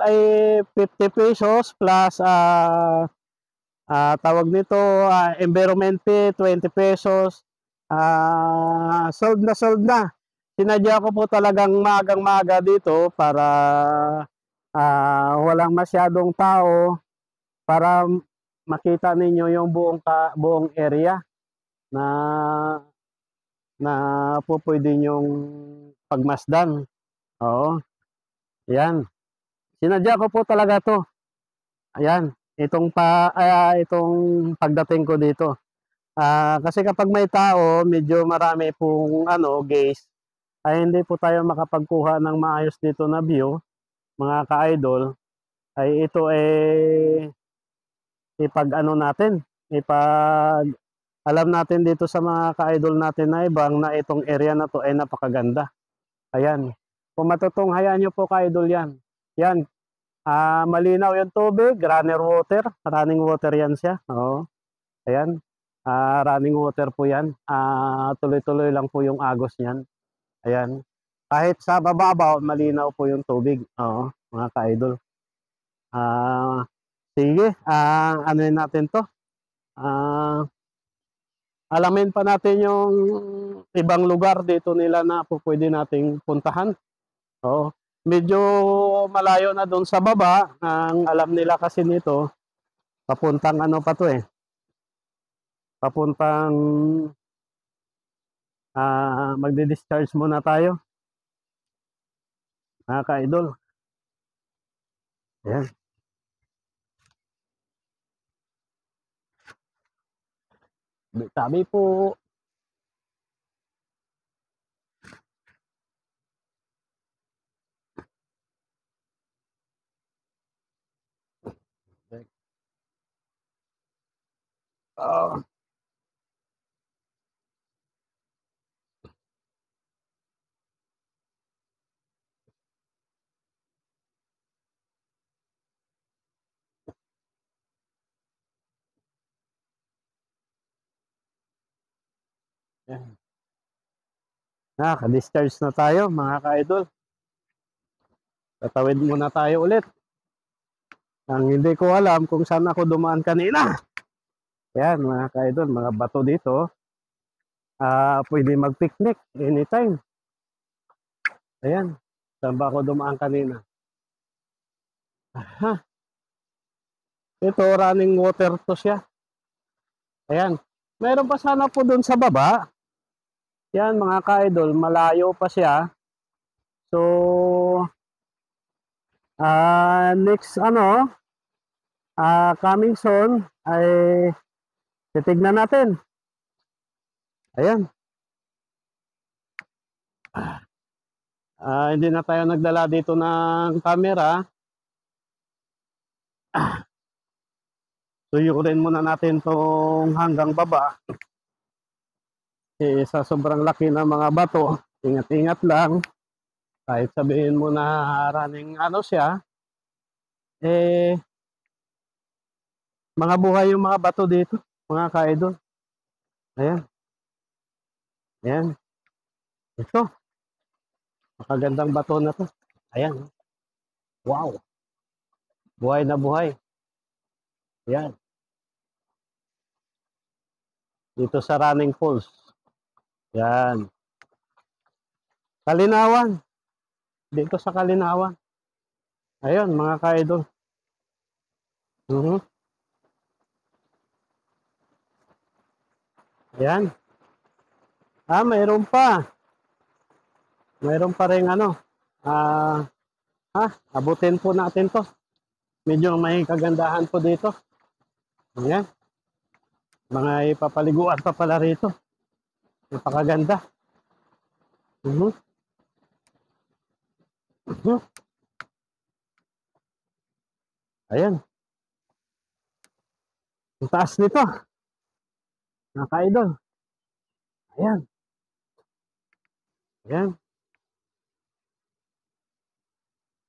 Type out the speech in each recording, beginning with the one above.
ay 50 pesos plus tawag nito, environment fee 20 pesos. Sold na sold na. Sinadya ko po talagang maagang-maaga dito para walang masyadong tao para makita ninyo yung buong area na na po pwede nyong pagmasdan. Oo. Yan. Sinadya ko po talaga to. Ayan. Itong pagdating ko dito. Kasi kapag may tao, medyo marami pong guys, ay hindi po tayo makapagkuha ng maayos dito na view, mga ka-idol. Ay ito natin, alam natin dito sa mga ka-idol natin na ibang na itong area na to ay napakaganda. Ayan. Kung matutunghayan nyo po ka-idol yan. Yan. Malinaw yung tubig, running water yan siya. Oo. Ayan. Running water po yan. Tuloy-tuloy lang po yung agos niyan. Ayan. Kahit sa bababaw, malinaw po yung tubig. Oo, mga ka-idol. Sige, anuin natin to. Alamin pa natin yung ibang lugar dito nila na po pwede nating puntahan. Oo. Medyo malayo na doon sa baba. Ang alam nila kasi nito, papuntang pa to papuntang magdi-discharge muna tayo. Mga ka-idol. Ayan. Sabi po. Ka-discharge na tayo mga ka-idol. Tatawid muna tayo ulit. Ang hindi ko alam kung saan ako dumaan kanina. Ayan mga ka-idol, mga bato dito. Pwede mag-picnic anytime. Ayan. Saan ba ako dumaan kanina? Ito, running water to siya. Ayan. Meron pa sana po dun sa baba. Yan mga ka-idol, malayo pa siya. So, next coming soon ay titignan natin. Ayan. Hindi na tayo nagdala dito ng camera. Tuyurin muna natin tong hanggang baba. Sa sobrang laki ng mga bato, ingat-ingat lang. Kahit sabihin mo na running siya, mga buhay yung mga bato dito, mga ka-idol. Ayan. Ayan. Ito. Makagandang bato na to. Ayan. Wow. Buhay na buhay. Ayan. Dito sa Running Falls. Ayan. Kalinawan. Dito sa Kalinawan. Ayan, mga ka-idol. Ayan. Mayroon pa. Mayroon pa rin abutin po natin to. Medyo may kagandahan po dito. Ayan. Mga ipapaliguan pa pala rito. Napakaganda. Ayan. Ang taas nito. Mga ka-idol. Ayan. Ayan.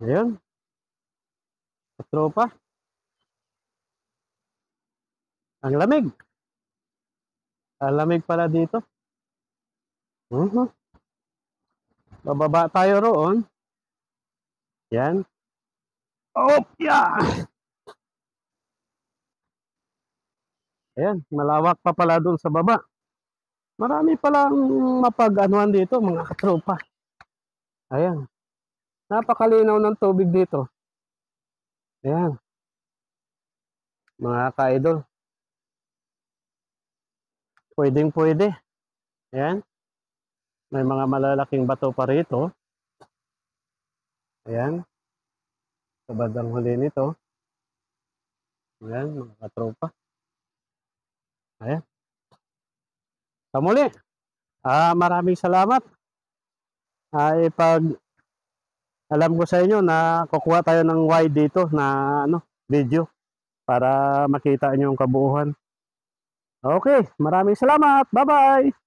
Ayan. Tropa. Ang lamig. Ang lamig pala dito. Bababa tayo roon. Yan. Oh, yeah. Ayan, malawak pa pala doon sa baba. Marami palang mapag-anuhan dito, mga katropa. Ayan. Napakalinaw ng tubig dito. Ayan, mga ka-idol. Pwedeng pwede. Ayan. May mga malalaking bato pa rito. Ayan. Sa bandang huli nito. Ayan, mga katropa. Ayan. Sa muli. Maraming salamat. Ipag alam ko sa inyo na kukuha tayo ng wide dito na video para makita nyo yung kabuuan. Okay, maraming salamat. Bye-bye.